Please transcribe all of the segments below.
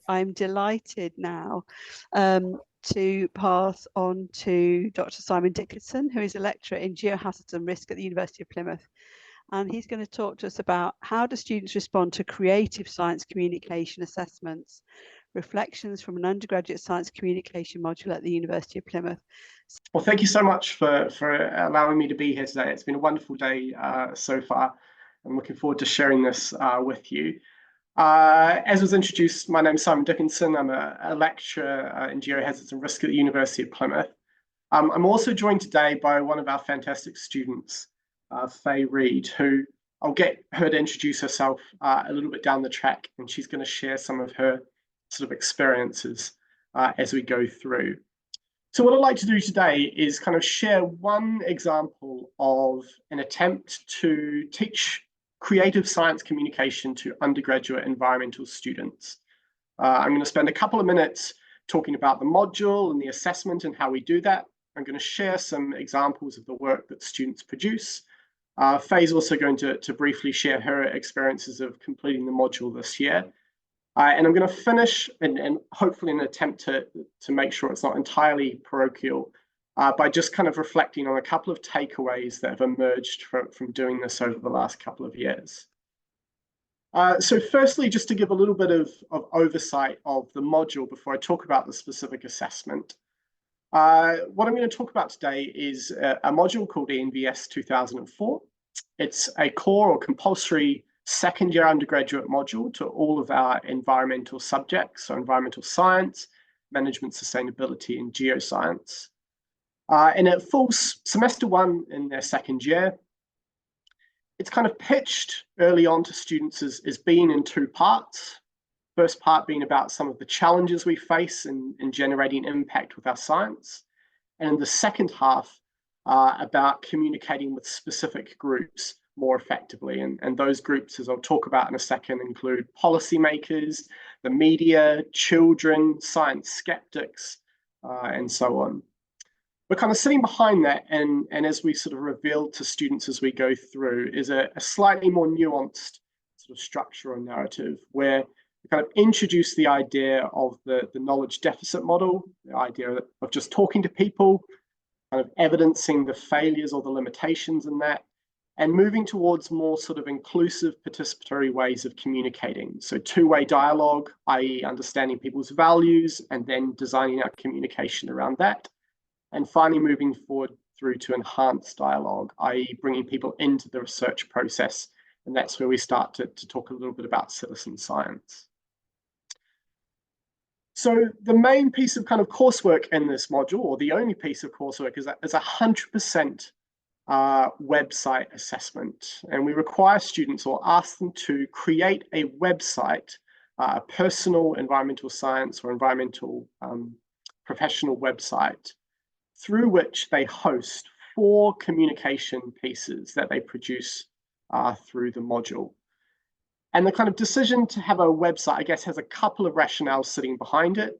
I'm delighted now to pass on to Dr. Simon Dickinson, who is a lecturer in Geohazards and Risk at the University of Plymouth. And he's going to talk to us about how do students respond to creative science communication assessments, reflections from an undergraduate science communication module at the University of Plymouth. Well, thank you so much for allowing me to be here today. It's been a wonderful day so far. I'm looking forward to sharing this with you. As was introduced, my name is Simon Dickinson. I'm a lecturer in Geohazards and Risk at the University of Plymouth. I'm also joined today by one of our fantastic students, Faye Read, who I'll get her to introduce herself a little bit down the track, and she's going to share some of her sort of experiences as we go through. So what I'd like to do today is kind of share one example of an attempt to teach creative science communication to undergraduate environmental students. I'm going to spend a couple of minutes talking about the module and the assessment and how we do that. I'm going to share some examples of the work that students produce. Faye's also going to briefly share her experiences of completing the module this year. And I'm going to finish, and hopefully in an attempt to make sure it's not entirely parochial, by just kind of reflecting on a couple of takeaways that have emerged from doing this over the last couple of years. So firstly, just to give a little bit of oversight of the module before I talk about the specific assessment. What I'm going to talk about today is a module called ENVS 2004. It's a core or compulsory second-year undergraduate module to all of our environmental subjects, so environmental science, management, sustainability, and geoscience. And it falls semester one in their second year. It's kind of pitched early on to students as being in two parts. First part being about some of the challenges we face in generating impact with our science. And in the second half, about communicating with specific groups more effectively. And those groups, as I'll talk about in a second, include policymakers, the media, children, science skeptics, and so on. We're kind of sitting behind that, and as we sort of revealed to students as we go through, is a slightly more nuanced sort of structure or narrative where we kind of introduce the idea of the knowledge deficit model, the idea of just talking to people, kind of evidencing the failures or the limitations in that, and moving towards more sort of inclusive participatory ways of communicating. So two-way dialogue, i.e. understanding people's values and then designing our communication around that. And finally, moving forward through to enhanced dialogue, i.e. bringing people into the research process. And that's where we start to talk a little bit about citizen science. So the main piece of kind of coursework in this module, or the only piece of coursework, is 100% website assessment. And we require students or ask them to create a website, a personal environmental science or environmental professional website, through which they host 4 communication pieces that they produce through the module. And the kind of decision to have a website, I guess, has a couple of rationales sitting behind it.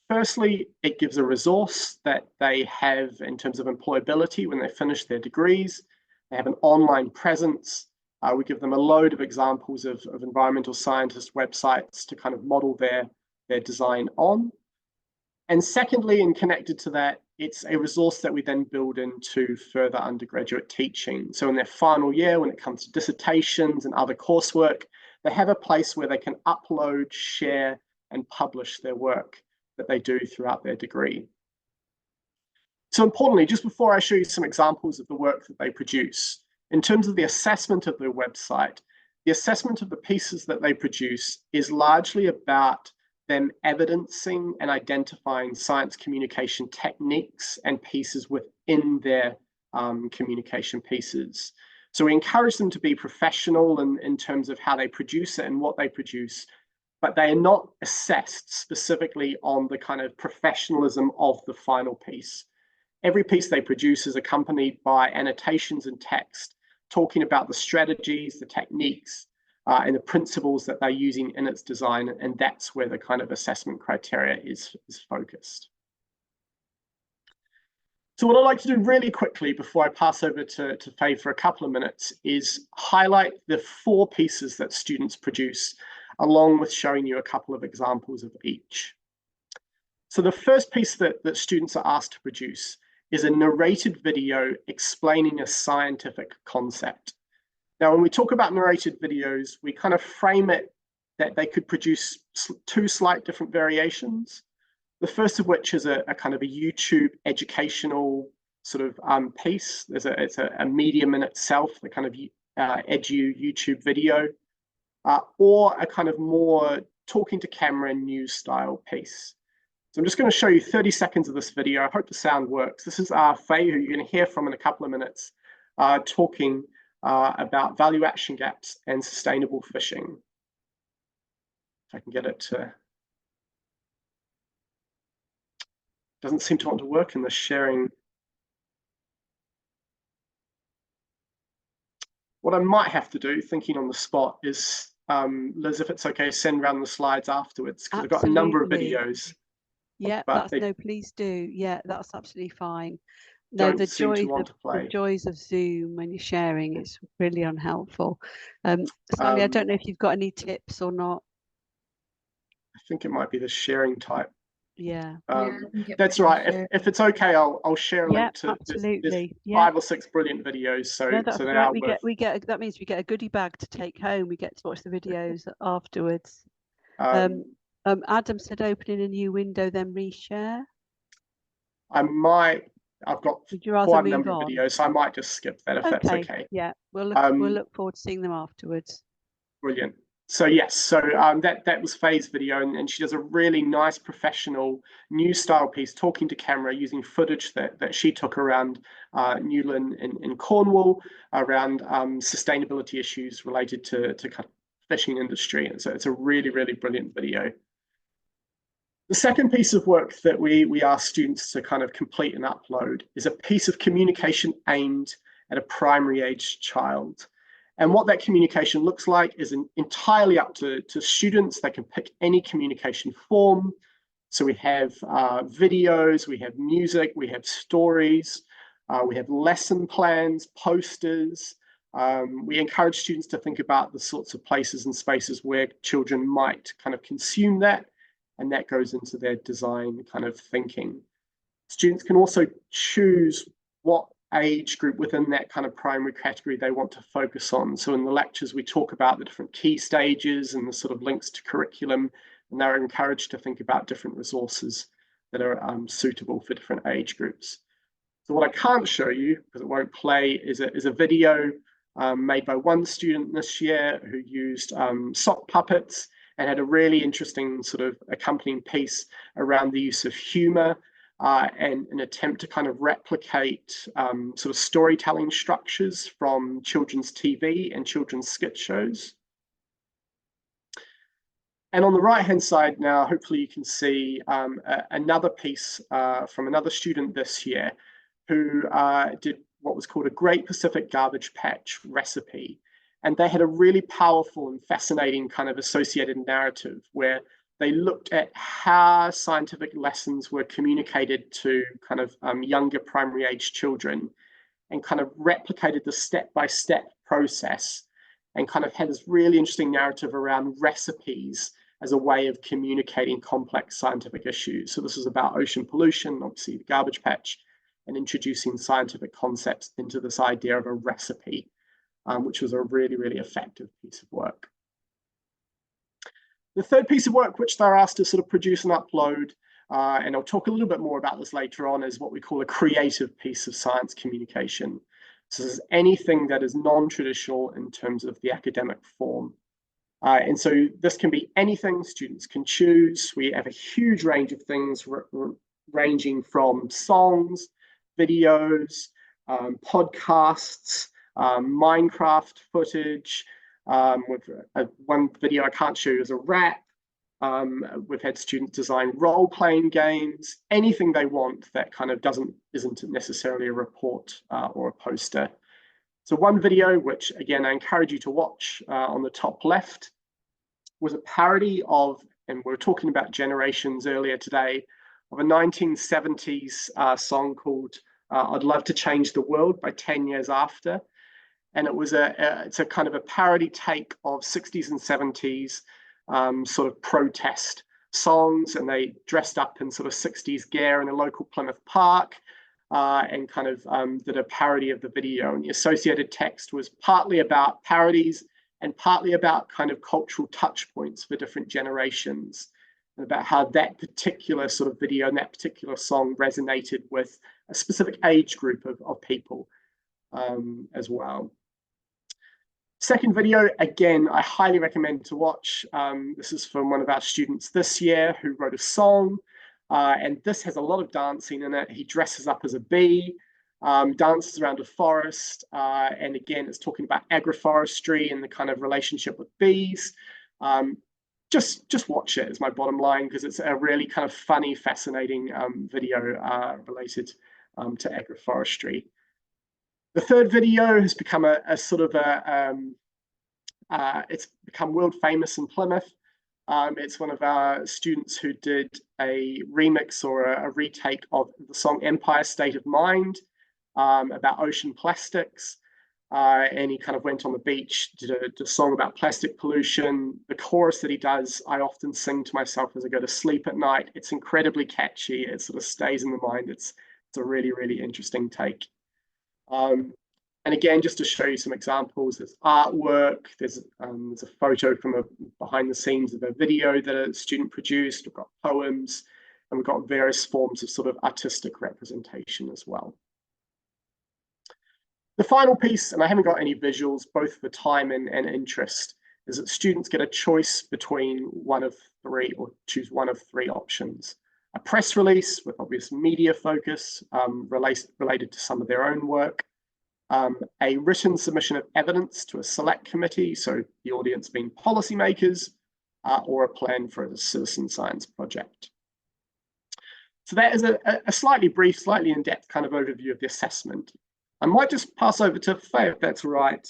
Firstly, it gives a resource that they have in terms of employability when they finish their degrees. They have an online presence. We give them a load of examples of environmental scientist websites to kind of model their design on. And secondly, and connected to that, it's a resource that we then build into further undergraduate teaching. So in their final year, when it comes to dissertations and other coursework, they have a place where they can upload, share, and publish their work that they do throughout their degree. So importantly, just before I show you some examples of the work that they produce, in terms of the assessment of their website, the assessment of the pieces that they produce is largely about them evidencing and identifying science communication techniques and pieces within their communication pieces. So we encourage them to be professional in terms of how they produce it and what they produce, but they are not assessed specifically on the kind of professionalism of the final piece. Every piece they produce is accompanied by annotations and text, talking about the strategies, the techniques, and the principles that they're using in its design, and that's where the kind of assessment criteria is focused. So what I'd like to do really quickly before I pass over to Faye for a couple of minutes is highlight the 4 pieces that students produce along with showing you a couple of examples of each. So the first piece that students are asked to produce is a narrated video explaining a scientific concept. Now, when we talk about narrated videos, we kind of frame it that they could produce two slight different variations. The first of which is a kind of a YouTube educational sort of piece. It's a medium in itself, the kind of edu YouTube video, or a kind of more talking to camera news style piece. So I'm just going to show you 30 seconds of this video. I hope the sound works. This is Faye, who you're going to hear from in a couple of minutes, talking about value action gaps and sustainable fishing. If I can get it to... Doesn't seem to want to work in the sharing. What I might have to do, thinking on the spot, is, Liz, if it's okay, send around the slides afterwards, because I've got a number of videos. Yeah, please do. Yeah, that's absolutely fine. No, the joys of Zoom when you're sharing, it's really unhelpful. Sally, I don't know if you've got any tips or not. I think it might be the sharing type. Yeah, that's right. If it's okay, I'll share a link to absolutely. There's 5 or 6 brilliant videos. So no, that's right. We get that means we get a goodie bag to take home. We get to watch the videos afterwards. Adam said opening a new window, then reshare. I've got quite a number of videos, so I might just skip that if that's okay. Yeah, we'll look forward to seeing them afterwards. Brilliant. So yes, that was Faye's video, and she does a really nice professional news style piece talking to camera using footage that she took around Newlyn in Cornwall around sustainability issues related to kind of fishing industry. And so it's a really, really brilliant video. The second piece of work that we ask students to kind of complete and upload is a piece of communication aimed at a primary age child. And what that communication looks like is entirely up to students. They can pick any communication form. So we have videos, we have music, we have stories, we have lesson plans, posters. We encourage students to think about the sorts of places and spaces where children might kind of consume that, and that goes into their design kind of thinking. Students can also choose what age group within that kind of primary category they want to focus on. So in the lectures, we talk about the different key stages and the sort of links to curriculum, and they're encouraged to think about different resources that are suitable for different age groups. So what I can't show you, because it won't play, is a video made by one student this year who used sock puppets and had a really interesting sort of accompanying piece around the use of humor and an attempt to kind of replicate sort of storytelling structures from children's TV and children's skit shows. And on the right-hand side now, hopefully you can see another piece from another student this year who did what was called a Great Pacific Garbage Patch recipe. And they had a really powerful and fascinating kind of associated narrative where they looked at how scientific lessons were communicated to kind of younger primary age children and kind of replicated the step-by-step process and kind of had this really interesting narrative around recipes as a way of communicating complex scientific issues. So this was about ocean pollution, obviously the garbage patch, and introducing scientific concepts into this idea of a recipe, which was a really, really effective piece of work. The third piece of work which they're asked to sort of produce and upload, and I'll talk a little bit more about this later on, is what we call a creative piece of science communication. So this is anything that is non-traditional in terms of the academic form. And so this can be anything students can choose. We have a huge range of things ranging from songs, videos, podcasts, Minecraft footage. With one video I can't show you is a rap. We've had students design role-playing games, anything they want that kind of isn't necessarily a report or a poster. So one video, which again I encourage you to watch on the top left, was a parody of, and we were talking about generations earlier today, of a 1970s song called I'd Love to Change the World by 10 Years After. And it was it's a kind of a parody take of 60s and 70s sort of protest songs, and they dressed up in sort of 60s gear in a local Plymouth park, and kind of did a parody of the video. And the associated text was partly about parodies and partly about kind of cultural touch points for different generations, and about how that particular sort of video and that particular song resonated with a specific age group of people as well. Second video, again, I highly recommend to watch. This is from one of our students this year who wrote a song, and this has a lot of dancing in it. He dresses up as a bee, dances around a forest, and again, it's talking about agroforestry and the kind of relationship with bees. Just watch it is my bottom line, because it's a really kind of funny, fascinating video related to agroforestry. The third video has become a sort of it's become world famous in Plymouth. It's one of our students who did a remix or a retake of the song Empire State of Mind, about ocean plastics. And he kind of went on the beach, did a song about plastic pollution. The chorus that he does, I often sing to myself as I go to sleep at night. It's incredibly catchy. It sort of stays in the mind. It's a really, really interesting take. And again, just to show you some examples, there's artwork, there's a photo from behind the scenes of a video that a student produced. We've got poems, and we've got various forms of sort of artistic representation as well. The final piece, and I haven't got any visuals, both for time and interest, is that students get a choice between one of three, or choose one of three options. A press release with obvious media focus related to some of their own work, a written submission of evidence to a select committee, so the audience being policymakers, or a plan for a citizen science project. So that is a slightly brief, slightly in-depth kind of overview of the assessment. I might just pass over to Faye, if that's all right,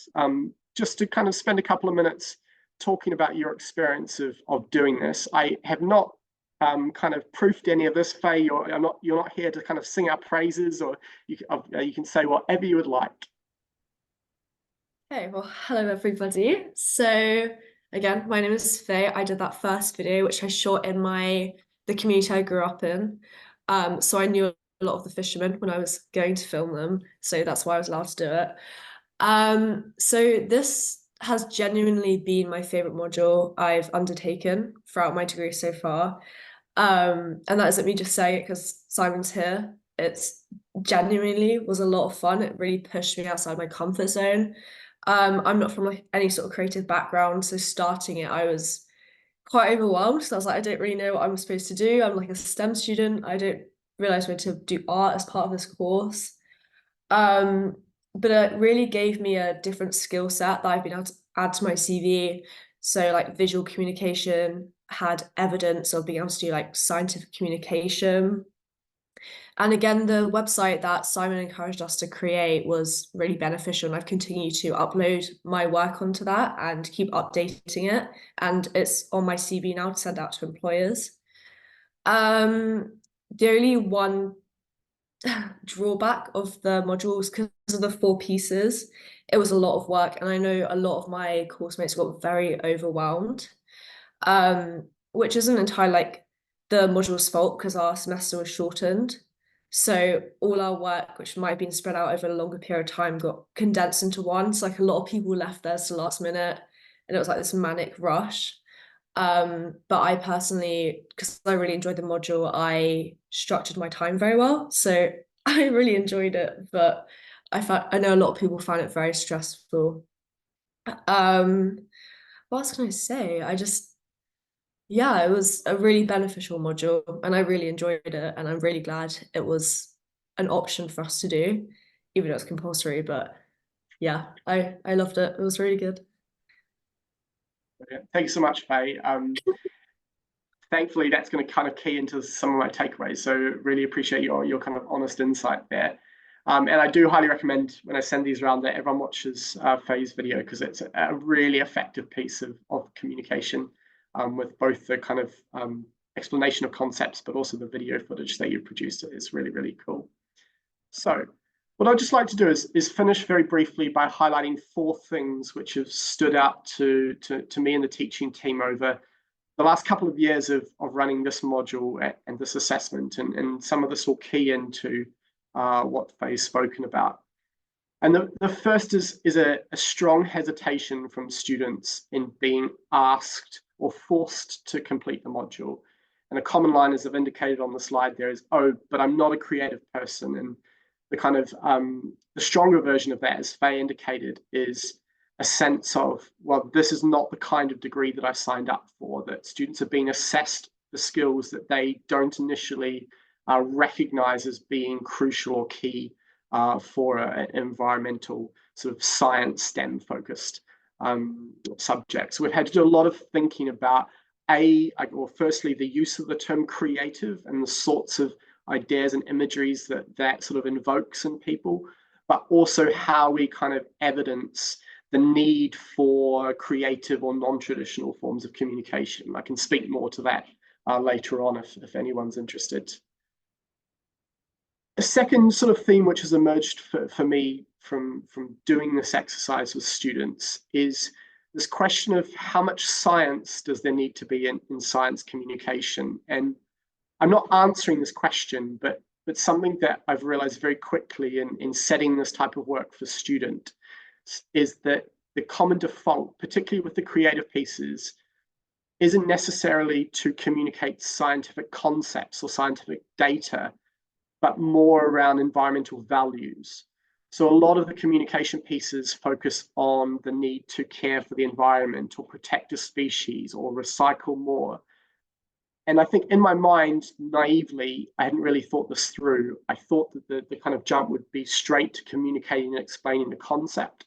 just to kind of spend a couple of minutes talking about your experience of doing this. I have not kind of proofed any of this, Faye. You're not here to kind of sing our praises, or you can say whatever you would like. Okay, well, hello everybody. So again, my name is Faye. I did that first video, which I shot in the community I grew up in. So I knew a lot of the fishermen when I was going to film them, so that's why I was allowed to do it. So this has genuinely been my favorite module I've undertaken throughout my degree so far. And that isn't me just saying it because Simon's here. It's genuinely was a lot of fun. It really pushed me outside my comfort zone. I'm not from like any sort of creative background, so starting it, I was quite overwhelmed. So I was like, I don't really know what I'm supposed to do. I'm like a STEM student. I don't realize where to do art as part of this course. But it really gave me a different skill set that I've been able to add to my CV. So like visual communication, had evidence of being able to do like scientific communication. And again, the website that Simon encouraged us to create was really beneficial, and I've continued to upload my work onto that and keep updating it. And it's on my CV now to send out to employers. The only one drawback of the modules, because of the 4 pieces, it was a lot of work, and I know a lot of my course mates got very overwhelmed, which isn't entirely like the module's fault, because our semester was shortened. So all our work, which might have been spread out over a longer period of time, got condensed into one. So like a lot of people left there to the last minute, and it was like this manic rush. But I personally, because I really enjoyed the module, I structured my time very well. So I really enjoyed it, but I know a lot of people found it very stressful. What else can I say? Yeah, it was a really beneficial module, and I really enjoyed it, and I'm really glad it was an option for us to do, even though it's compulsory. But yeah, I loved it. It was really good. Thank you so much, Faye. Thankfully, that's going to kind of key into some of my takeaways. So really appreciate your kind of honest insight there. And I do highly recommend, when I send these around, that everyone watches Faye's video, because it's a really effective piece of communication, with both the kind of explanation of concepts, but also the video footage that you produced. It's really, really cool. So what I'd just like to do is finish very briefly by highlighting 4 things which have stood out to me and the teaching team over the last couple of years of running this module and this assessment, and some of this will key into what Faye's spoken about. And the first is a strong hesitation from students in being asked or forced to complete the module. And a common line, as I've indicated on the slide there, is, oh, but I'm not a creative person. And the kind of the stronger version of that, as Faye indicated, is a sense of, well, this is not the kind of degree that I signed up for, that students are being assessed for skills that they don't initially recognize as being crucial or key for an environmental sort of science STEM focused subject. So we've had to do a lot of thinking about firstly, the use of the term creative and the sorts of ideas and imageries that sort of invokes in people, but also how we kind of evidence the need for creative or non-traditional forms of communication. I can speak more to that later on if anyone's interested. A second sort of theme which has emerged for me from doing this exercise with students is this question of how much science does there need to be in science communication. And I'm not answering this question, but something that I've realized very quickly in setting this type of work for students is that the common default, particularly with the creative pieces, isn't necessarily to communicate scientific concepts or scientific data, but more around environmental values. So a lot of the communication pieces focus on the need to care for the environment or protect a species or recycle more. And I think in my mind, naively, I hadn't really thought this through. I thought that the kind of jump would be straight to communicating and explaining the concept.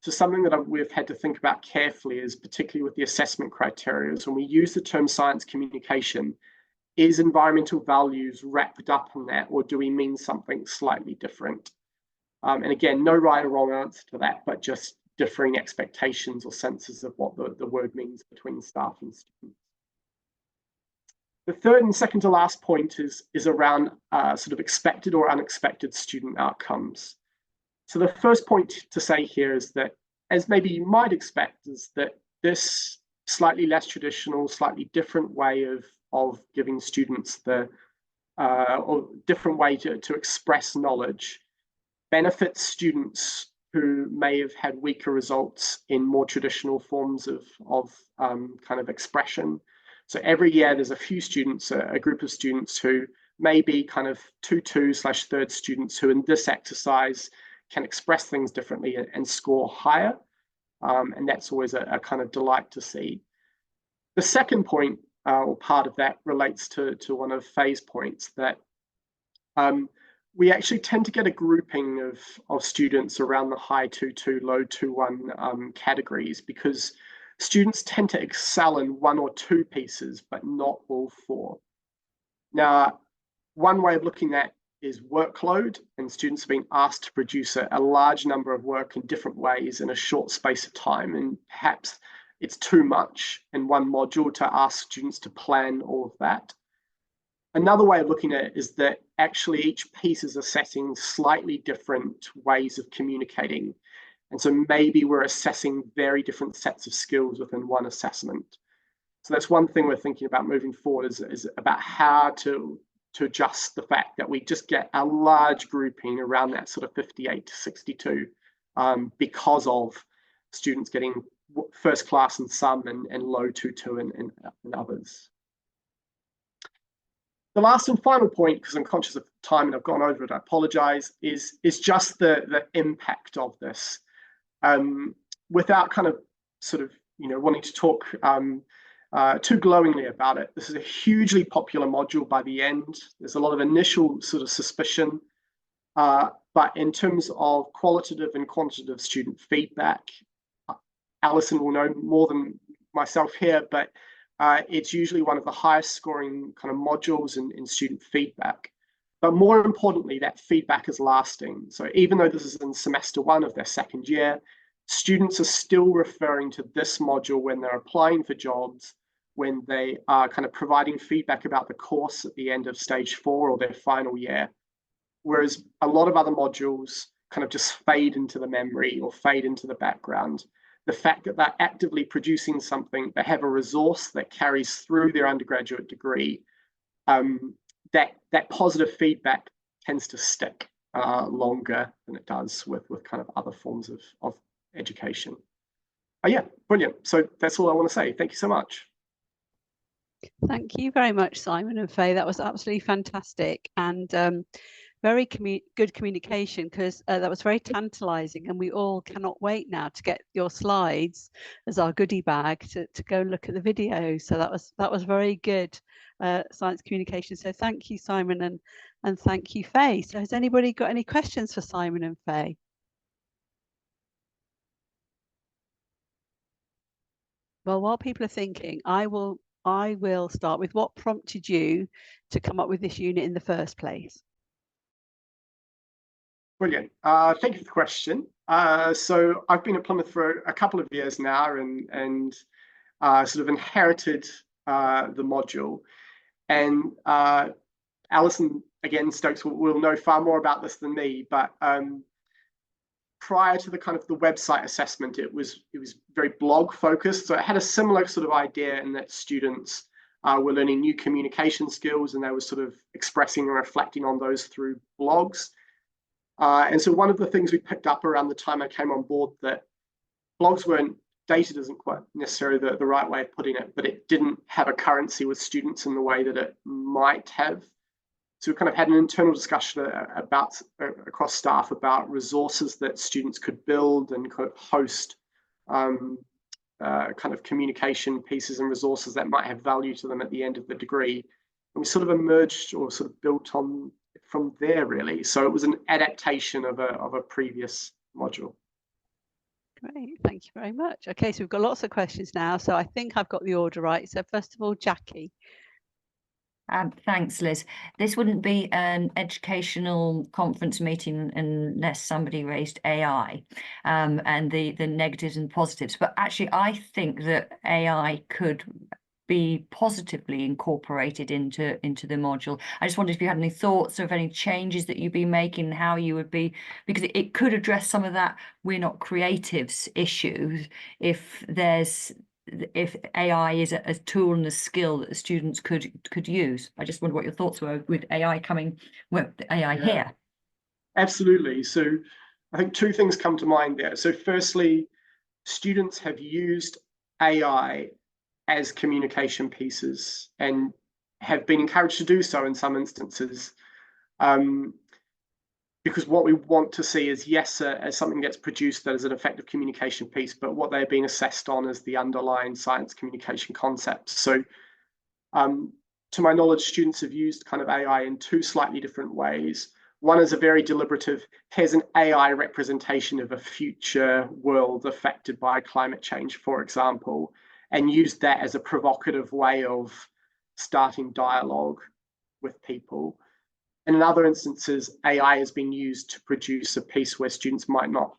So something that we've had to think about carefully is, particularly with the assessment criteria, is when we use the term science communication, is environmental values wrapped up in that, or do we mean something slightly different? And again, no right or wrong answer to that, but just differing expectations or senses of what the word means between staff and students. The third and second to last point is around sort of expected or unexpected student outcomes. So the first point to say here is that, as maybe you might expect, is that this slightly less traditional, slightly different way of giving students the or different way to express knowledge benefits students who may have had weaker results in more traditional forms of kind of expression. So every year there's a few students, a group of students who may be kind of 2/2/3 students who in this exercise can express things differently and score higher. And that's always a kind of delight to see. The second point or part of that relates to one of Faye's points, that we actually tend to get a grouping of students around the high 2/2, low 2/1 categories, because students tend to excel in one or two pieces, but not all four. Now, one way of looking at is workload, and students have been asked to produce a large number of work in different ways in a short space of time, and perhaps it's too much in one module to ask students to plan all of that. Another way of looking at it is that actually each piece is assessing slightly different ways of communicating. And so maybe we're assessing very different sets of skills within one assessment. So that's one thing we're thinking about moving forward, is about how to adjust the fact that we just get a large grouping around that sort of 58 to 62 because of students getting first class in some and low 2/2 in others. The last and final point, because I'm conscious of time and I've gone over it, I apologize, is just the impact of this. Without kind of sort of, wanting to talk too glowingly about it, this is a hugely popular module by the end. There's a lot of initial sort of suspicion, but in terms of qualitative and quantitative student feedback, Alison will know more than myself here, but it's usually one of the highest scoring kind of modules in student feedback. But more importantly, that feedback is lasting. So even though this is in semester 1 of their second year, students are still referring to this module when they're applying for jobs, when they are kind of providing feedback about the course at the end of stage 4 or their final year. Whereas a lot of other modules kind of just fade into the memory or fade into the background. the fact that they're actively producing something, they have a resource that carries through their undergraduate degree, that positive feedback tends to stick longer than it does with kind of other forms of education. Yeah, brilliant. So that's all I want to say. Thank you so much. Thank you very much, Simon and Faye. That was absolutely fantastic, and very good communication, because that was very tantalizing, and we all cannot wait now to get your slides as our goodie bag to go and look at the video. So that was very good science communication. So thank you, Simon, and thank you, Faye. So has anybody got any questions for Simon and Faye? Well, while people are thinking, I will start with what prompted you to come up with this unit in the first place. Brilliant. Thank you for the question. So I've been at Plymouth for a couple of years now, and sort of inherited the module. And Alison, again, Stokes will know far more about this than me, but prior to the kind of the website assessment, it was very blog focused. So it had a similar sort of idea in that students were learning new communication skills, and they were sort of expressing and reflecting on those through blogs. And so one of the things we picked up around the time I came on board, that blogs weren't, dated isn't quite necessarily the right way of putting it, but it didn't have a currency with students in the way that it might have. So we kind of had an internal discussion about across staff about resources that students could build and kind of host kind of communication pieces and resources that might have value to them at the end of the degree. And we sort of emerged or sort of built on from there, really. So it was an adaptation of a previous module. Great, thank you very much. Okay, so we've got lots of questions now, so I think I've got the order right. So first of all, Jackie. Thanks, Liz. This wouldn't be an educational conference meeting unless somebody raised AI and the negatives and positives. But actually, I think that AI could be positively incorporated into the module. I just wondered if you had any thoughts of any changes that you'd be making, how you would be, because it could address some of that we're not creatives issues if AI is a tool and a skill that the students could use. I just wonder what your thoughts were with AI coming, well, AI here. Absolutely. So I think two things come to mind there. So firstly, students have used AI as communication pieces and have been encouraged to do so in some instances. Because what we want to see is, yes, as something gets produced that is an effective communication piece, but what they're being assessed on is the underlying science communication concepts. So to my knowledge, students have used kind of AI in two slightly different ways. One is a very deliberative, here's an AI representation of a future world affected by climate change, for example, and used that as a provocative way of starting dialogue with people. And in other instances, AI has been used to produce a piece where students might not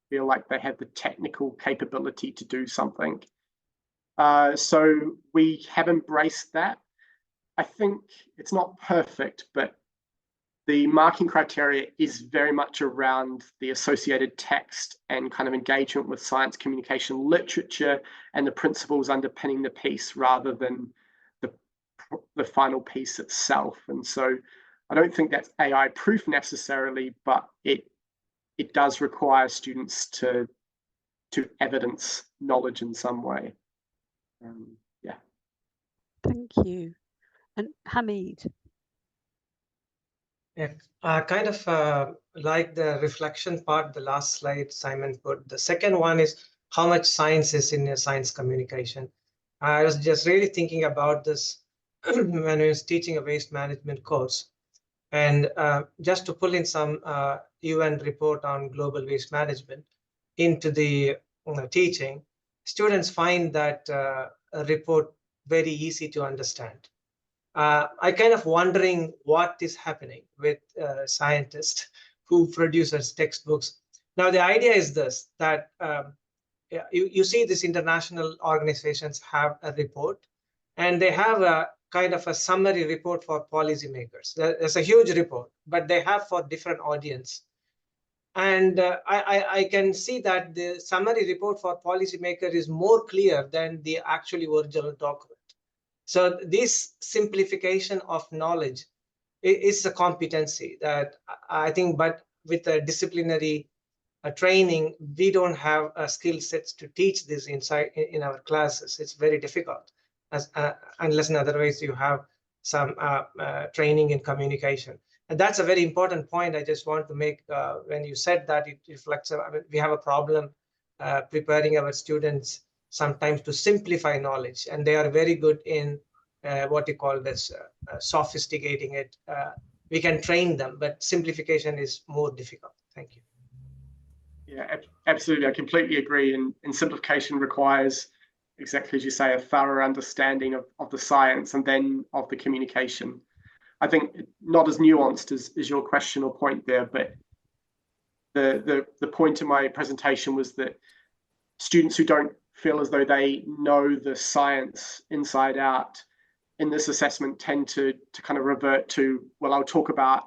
feel like they have the technical capability to do something. So we have embraced that. I think it's not perfect, but the marking criteria is very much around the associated text and kind of engagement with science communication literature and the principles underpinning the piece rather than the final piece itself. And so I don't think that's AI proof necessarily, but it does require students to evidence knowledge in some way. Yeah. Thank you. And Hamid. Yeah, kind of like the reflection part, the last slide Simon put. The second one is how much science is in your science communication. I was just really thinking about this when I was teaching a waste management course. And just to pull in some UN report on global waste management into the teaching, students find that report very easy to understand. I kind of wondering what is happening with scientists who produces textbooks. Now, the idea is this, that you see these international organizations have a report, and they have a kind of a summary report for policymakers. There's a huge report, but they have for different audience. And I can see that the summary report for policymaker is more clear than the actually original document. So this simplification of knowledge is a competency that I think, but with a disciplinary training, we don't have skill sets to teach this inside in our classes. It's very difficult, unless in otherwise you have some training in communication. And that's a very important point I just want to make. When you said that, it reflects, we have a problem preparing our students sometimes to simplify knowledge, and they are very good in what you call this sophisticating it. We can train them, but simplification is more difficult. Thank you. Yeah, absolutely. I completely agree. And simplification requires, exactly as you say, a thorough understanding of the science and then of the communication. I think not as nuanced as your question or point there, but the point in my presentation was that students who don't feel as though they know the science inside out in this assessment tend to kind of revert to, well, I'll talk about,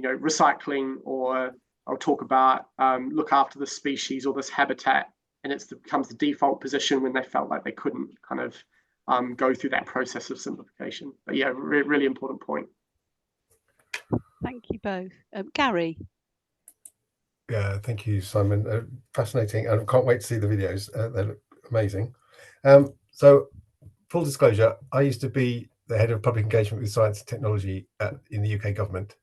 recycling, or I'll talk about look after the species or this habitat, and it becomes the default position when they felt like they couldn't kind of go through that process of simplification. But yeah, really important point. Thank you both. Gary. Yeah, thank you, Simon. Fascinating, and I can't wait to see the videos. They look amazing. So, full disclosure, I used to be the head of public engagement with science and technology in the UK government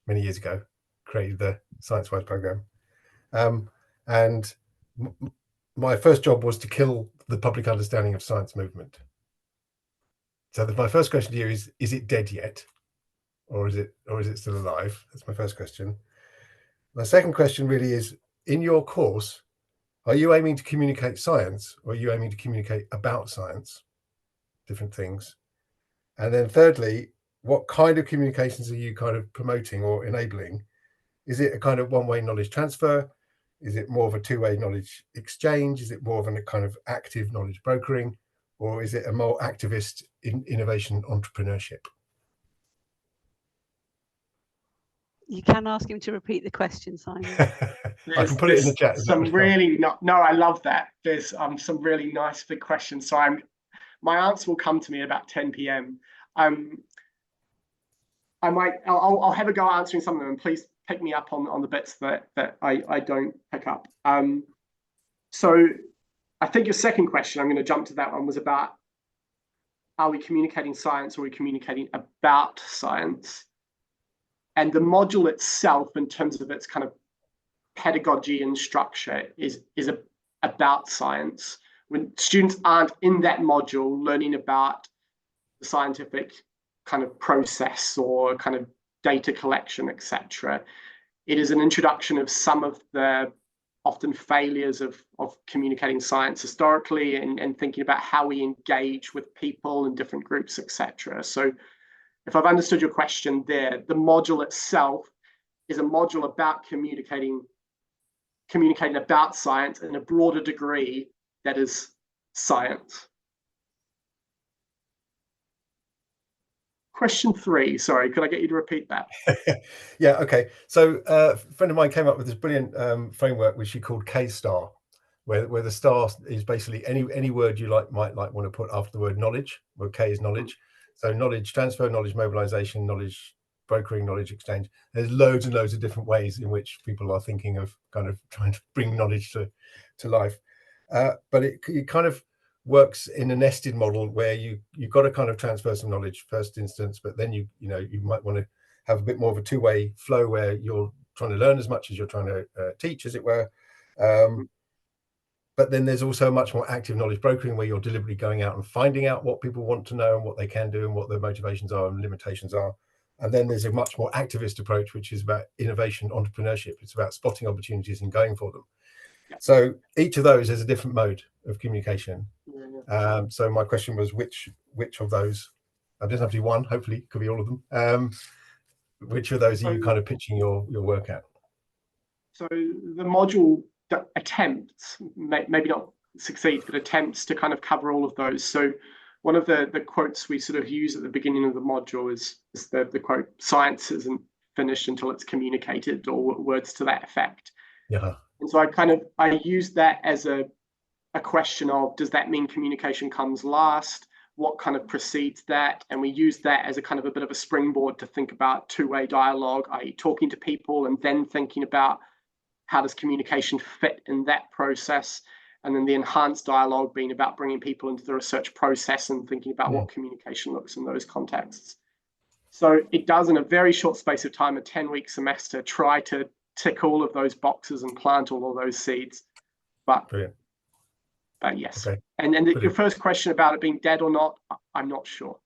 many years ago. Created the ScienceWise programme, and my first job was to kill the public understanding of science movement. So my first question to you is it dead yet, or is it still alive? That's my first question. My second question really is, in your course, are you aiming to communicate science, or are you aiming to communicate about science, different things? And then thirdly, what kind of communications are you kind of promoting or enabling? Is it a kind of one-way knowledge transfer? Is it more of a two-way knowledge exchange? Is it more of a kind of active knowledge brokering? Or is it a more activist innovation entrepreneurship? You can ask him to repeat the question, Simon. I can put it in the chat. I love that. There's some really nice big questions. So my answer will come to me at about 10 p.m. I'll have a go answering some of them, and please pick me up on the bits that I don't pick up. So I think your second question, I'm going to jump to that one, was about, are we communicating science, or are we communicating about science? And the module itself, in terms of its kind of pedagogy and structure, is about science. When students aren't in that module learning about the scientific kind of process or kind of data collection, etc., it is an introduction of some of the often failures of communicating science historically, and thinking about how we engage with people and different groups, etc. So if I've understood your question there, the module itself is a module about communicating about science in a broader degree that is science. Question 3, sorry, could I get you to repeat that? Yeah, okay. So a friend of mine came up with this brilliant framework which she called K-STAR, where the star is basically any word you might want to put after the word knowledge, where K is knowledge. So knowledge transfer, knowledge mobilization, knowledge brokering, knowledge exchange. There's loads and loads of different ways in which people are thinking of kind of trying to bring knowledge to life. But it kind of works in a nested model where you've got to kind of transfer some knowledge first instance, but then you might want to have a bit more of a two-way flow where you're trying to learn as much as you're trying to teach, as it were. But then there's also a much more active knowledge brokering, where you're deliberately going out and finding out what people want to know and what they can do and what their motivations are and limitations are. And then there's a much more activist approach, which is about innovation entrepreneurship. It's about spotting opportunities and going for them. So each of those has a different mode of communication. So my question was, which of those, it doesn't have to be one, hopefully it could be all of them. Which of those are you kind of pitching your work at? So the module that attempts, maybe not succeeds, but attempts to kind of cover all of those. So one of the quotes we sort of use at the beginning of the module is the quote, "Science isn't finished until it's communicated," or words to that effect. Yeah. And so I use that as a question of, does that mean communication comes last? What kind of precedes that? And we use that as a kind of a bit of a springboard to think about two-way dialogue, i.e. talking to people and then thinking about how does communication fit in that process? And then the enhanced dialogue being about bringing people into the research process and thinking about what communication looks in those contexts. So it does, in a very short space of time, a 10-week semester, try to tick all of those boxes and plant all of those seeds. But Brilliant. Yes. Okay. And your first question about it being dead or not, I'm not sure.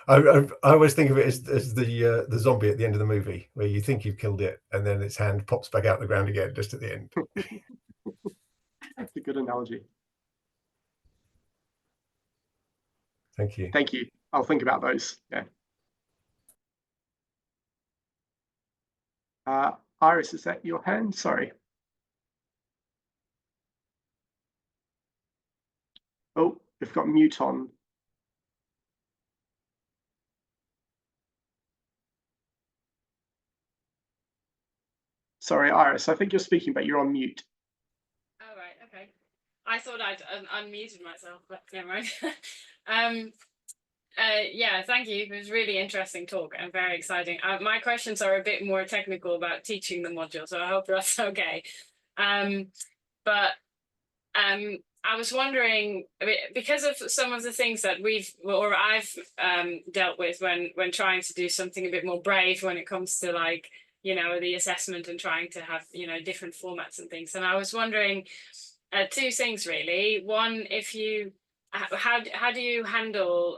I always think of it as the zombie at the end of the movie, where you think you've killed it and then its hand pops back out the ground again just at the end. That's a good analogy. Thank you. Thank you. I'll think about those. Yeah. Iris, is that your hand? Sorry. Oh, you've got mute on. Sorry, Iris, I think you're speaking, but you're on mute. Oh, right, okay. I thought I'd unmuted myself, but never mind. Yeah, thank you. It was a really interesting talk and very exciting. My questions are a bit more technical about teaching the module, so I hope that's okay. I was wondering, because of some of the things that I've dealt with when trying to do something a bit more brave when it comes to, like, you know, the assessment and trying to have, you know, different formats and things. And I was wondering two things really. One, how do you handle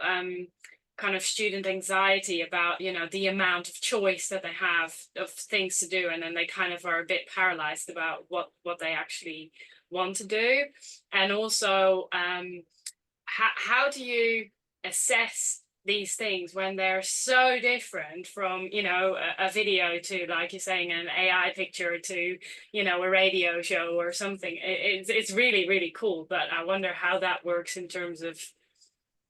kind of student anxiety about, you know, the amount of choice that they have of things to do, and then they kind of are a bit paralyzed about what they actually want to do? And also, how do you assess these things when they're so different from, you know, a video to, like you're saying, an AI picture to, you know, a radio show or something? It's really, really cool, but I wonder how that works in terms of,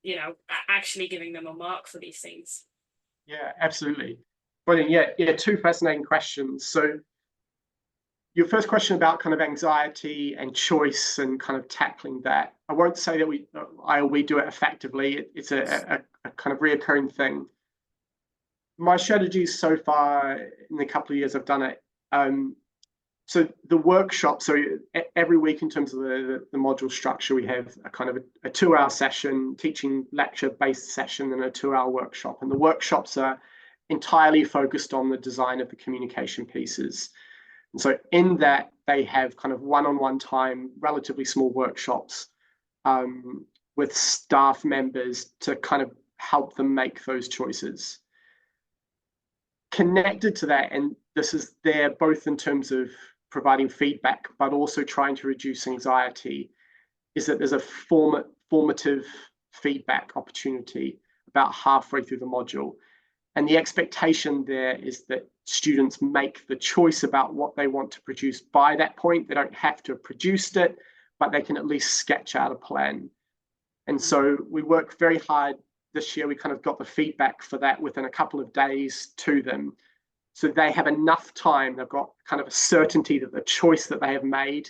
you know, actually giving them a mark for these things. Yeah, absolutely. Brilliant. Yeah, two fascinating questions. So your first question about kind of anxiety and choice and kind of tackling that, I won't say that we do it effectively. It's a kind of reoccurring thing. My strategies so far in the couple of years I've done it, so the workshop, so every week in terms of the module structure, we have a kind of a 2-hour session, teaching lecture-based session, and a 2-hour workshop. And the workshops are entirely focused on the design of the communication pieces. And so in that, they have kind of one-on-one time, relatively small workshops with staff members to kind of help them make those choices. Connected to that, and this is there both in terms of providing feedback, but also trying to reduce anxiety, is that there's a formative feedback opportunity about halfway through the module. And the expectation there is that students make the choice about what they want to produce by that point. They don't have to have produced it, but they can at least sketch out a plan. And so we work very hard this year. We kind of got the feedback for that within a couple of days to them. So they have enough time, they've got kind of a certainty that the choice that they have made,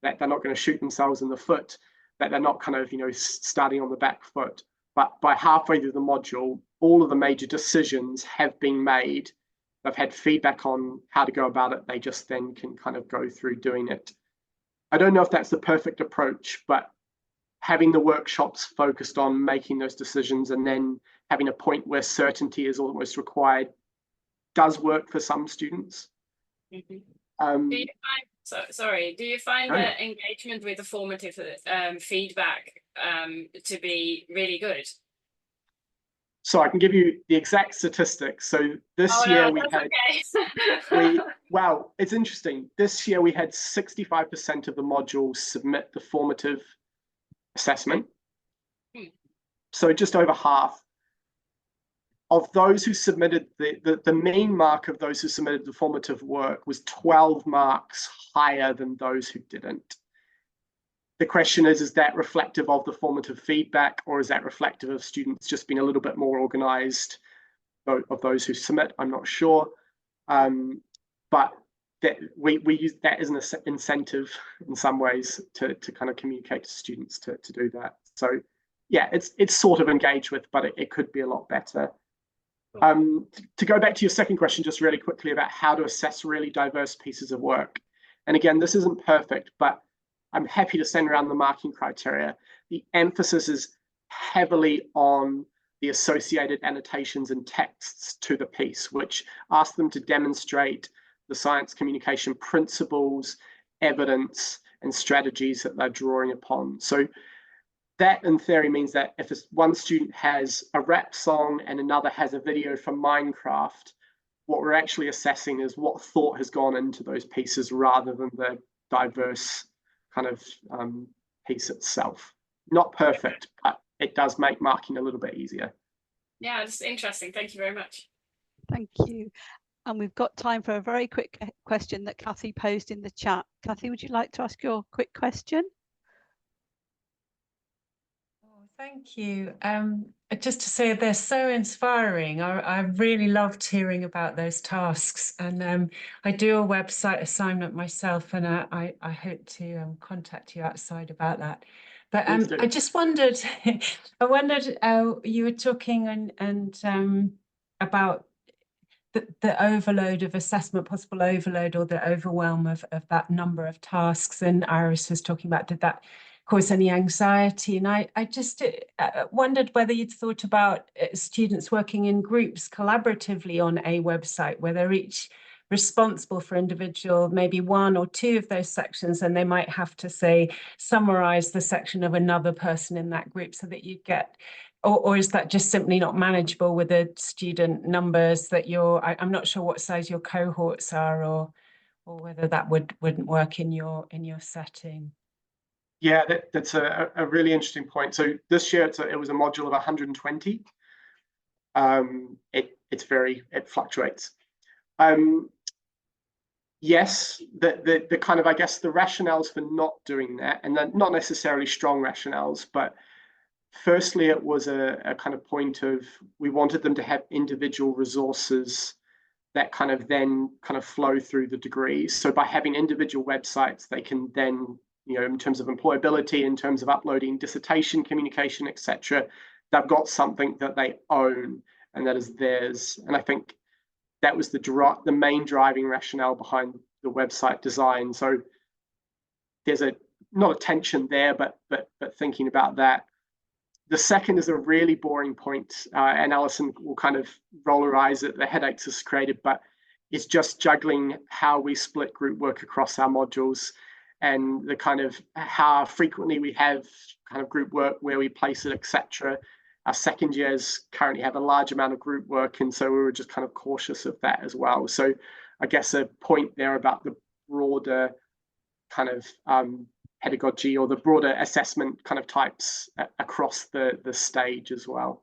that they're not going to shoot themselves in the foot, that they're not kind of, you know, starting on the back foot. But by halfway through the module, all of the major decisions have been made. They've had feedback on how to go about it. They just then can kind of go through doing it. I don't know if that's the perfect approach, but having the workshops focused on making those decisions and then having a point where certainty is almost required does work for some students. Mm-hmm. Do you find the engagement with the formative feedback to be really good? So I can give you the exact statistics. So this year we had, wow, it's interesting. This year we had 65% of the modules submit the formative assessment. So just over half. Of those who submitted, the mean mark of those who submitted the formative work was 12 marks higher than those who didn't. The question is that reflective of the formative feedback, or is that reflective of students just being a little bit more organized of those who submit? I'm not sure. But that we use that as an incentive in some ways to kind of communicate to students to do that. So yeah, it's sort of engaged with, but it could be a lot better. To go back to your second question, just really quickly about how to assess really diverse pieces of work. And again, this isn't perfect, but I'm happy to send around the marking criteria. The emphasis is heavily on the associated annotations and texts to the piece, which ask them to demonstrate the science communication principles, evidence, and strategies that they're drawing upon. So that in theory means that if one student has a rap song and another has a video from Minecraft, what we're actually assessing is what thought has gone into those pieces rather than the diverse kind of piece itself. Not perfect, but it does make marking a little bit easier. Yeah, it's interesting. Thank you very much. Thank you. And we've got time for a very quick question that Kathy posed in the chat. Kathy, would you like to ask your quick question? Thank you. Just to say they're so inspiring. I really loved hearing about those tasks, and I do a website assignment myself, and I hope to contact you outside about that. But I just wondered, you were talking and about the overload of assessment, possible overload or the overwhelm of that number of tasks, and Iris was talking about, did that cause any anxiety? And I just wondered whether you'd thought about students working in groups collaboratively on a website where they're each responsible for individual, maybe one or two of those sections, and they might have to say summarize the section of another person in that group, so that you get, or is that just simply not manageable with the student numbers that I'm not sure what size your cohorts are, or whether that wouldn't work in your setting. Yeah, that's a really interesting point. So this year it was a module of 120. It fluctuates. Yes, the kind of, I guess, the rationales for not doing that, and they're not necessarily strong rationales, but firstly, it was a kind of point of, we wanted them to have individual resources that kind of then kind of flow through the degrees. So by having individual websites, they can then, in terms of employability, in terms of uploading dissertation, communication, etc., they've got something that they own and that is theirs. And I think that was the main driving rationale behind the website design. So there's not a tension there, but thinking about that. The second is a really boring point, and Alison will kind of roll her eyes at the headaches this created, but it's just juggling how we split group work across our modules, and the kind of how frequently we have kind of group work, where we place it, etc. Our second years currently have a large amount of group work, and so we were just kind of cautious of that as well. So I guess a point there about the broader kind of pedagogy or the broader assessment kind of types across the stage as well.